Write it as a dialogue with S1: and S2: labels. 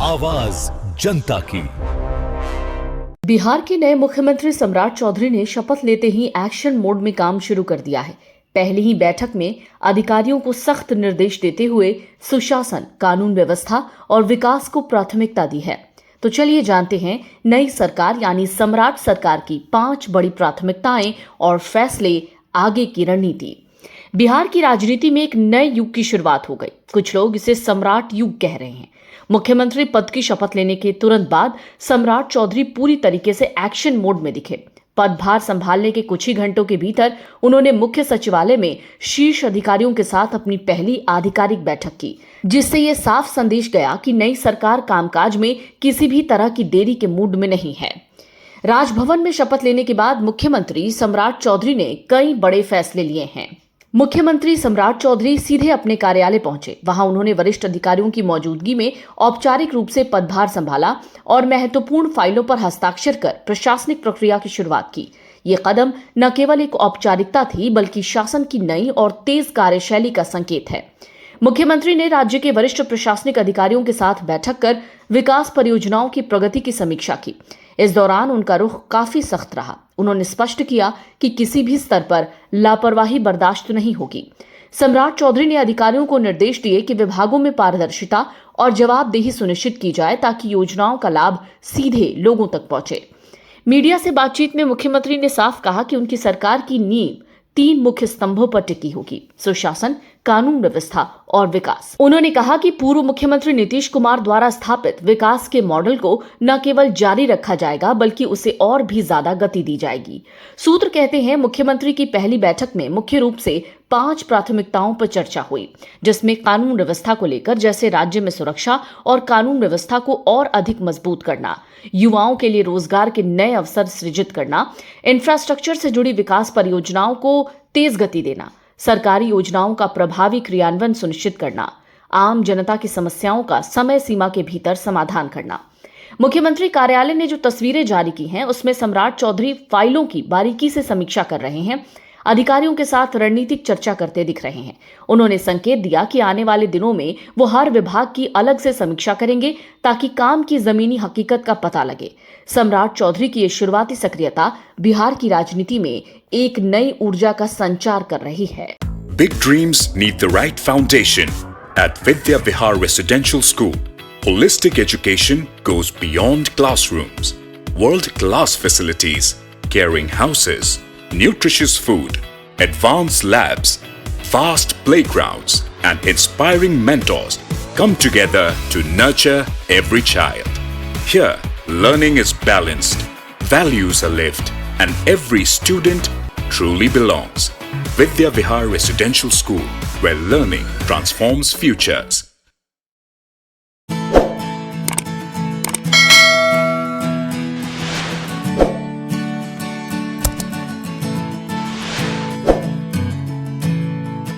S1: आवाज जनता की।
S2: बिहार के नए मुख्यमंत्री सम्राट चौधरी ने शपथ लेते ही एक्शन मोड में काम शुरू कर दिया है। पहली ही बैठक में अधिकारियों को सख्त निर्देश देते हुए सुशासन, कानून व्यवस्था और विकास को प्राथमिकता दी है। तो चलिए जानते हैं नई सरकार यानी सम्राट सरकार की 5 बड़ी प्राथमिकताएं और फैसले, आगे की रणनीति। बिहार की राजनीति में एक नए युग की शुरुआत हो गई। कुछ लोग इसे सम्राट युग कह रहे हैं। मुख्यमंत्री पद की शपथ लेने के तुरंत बाद सम्राट चौधरी पूरी तरीके से एक्शन मोड में दिखे। पदभार संभालने के कुछ ही घंटों के भीतर उन्होंने मुख्य सचिवालय में शीर्ष अधिकारियों के साथ अपनी पहली आधिकारिक बैठक की, जिससे यह साफ संदेश गया कि नई सरकार कामकाज में किसी भी तरह की देरी के मूड में नहीं है। राजभवन में शपथ लेने के बाद मुख्यमंत्री सम्राट चौधरी ने कई बड़े फैसले लिए हैं। मुख्यमंत्री सम्राट चौधरी सीधे अपने कार्यालय पहुंचे। वहां उन्होंने वरिष्ठ अधिकारियों की मौजूदगी में औपचारिक रूप से पदभार संभाला और महत्वपूर्ण फाइलों पर हस्ताक्षर कर प्रशासनिक प्रक्रिया की शुरुआत की। ये कदम न केवल एक औपचारिकता थी, बल्कि शासन की नई और तेज कार्यशैली का संकेत है। मुख्यमंत्री ने राज्य के वरिष्ठ प्रशासनिक अधिकारियों के साथ बैठक कर विकास परियोजनाओं की प्रगति की समीक्षा की। इस दौरान उनका रुख काफी सख्त रहा। उन्होंने स्पष्ट किया कि किसी भी स्तर पर लापरवाही बर्दाश्त नहीं होगी। सम्राट चौधरी ने अधिकारियों को निर्देश दिए कि विभागों में पारदर्शिता और जवाबदेही सुनिश्चित की जाए, ताकि योजनाओं का लाभ सीधे लोगों तक पहुंचे। मीडिया से बातचीत में मुख्यमंत्री ने साफ कहा कि उनकी सरकार की नींव 3 मुख्य स्तंभों पर टिकी होगी: सुशासन, कानून व्यवस्था और विकास। उन्होंने कहा कि पूर्व मुख्यमंत्री नीतीश कुमार द्वारा स्थापित विकास के मॉडल को न केवल जारी रखा जाएगा, बल्कि उसे और भी ज्यादा गति दी जाएगी। सूत्र कहते हैं मुख्यमंत्री की पहली बैठक में मुख्य रूप से 5 प्राथमिकताओं पर चर्चा हुई, जिसमें कानून व्यवस्था को लेकर, जैसे राज्य में सुरक्षा और कानून व्यवस्था को और अधिक मजबूत करना, युवाओं के लिए रोजगार के नए अवसर सृजित करना, इंफ्रास्ट्रक्चर से जुड़ी विकास परियोजनाओं को तेज गति देना, सरकारी योजनाओं का प्रभावी क्रियान्वयन सुनिश्चित करना, आम जनता की समस्याओं का समय सीमा के भीतर समाधान करना। मुख्यमंत्री कार्यालय ने जो तस्वीरें जारी की हैं, उसमें सम्राट चौधरी फाइलों की बारीकी से समीक्षा कर रहे हैं, अधिकारियों के साथ रणनीतिक चर्चा करते दिख रहे हैं। उन्होंने संकेत दिया कि आने वाले दिनों में वो हर विभाग की अलग से समीक्षा करेंगे, ताकि काम की जमीनी हकीकत का पता लगे। सम्राट चौधरी की ये शुरुआती सक्रियता बिहार की राजनीति में एक नई ऊर्जा का संचार कर रही है।
S3: Big dreams need the right foundation. At Vidya Vihar Residential School, holistic education goes beyond classrooms. World-class facilities, caring houses, nutritious food, advanced labs, vast playgrounds, and inspiring mentors come together to nurture every child. Here, learning is balanced, values are lived, and every student truly belongs. Vidya Vihar Residential School, where learning transforms futures.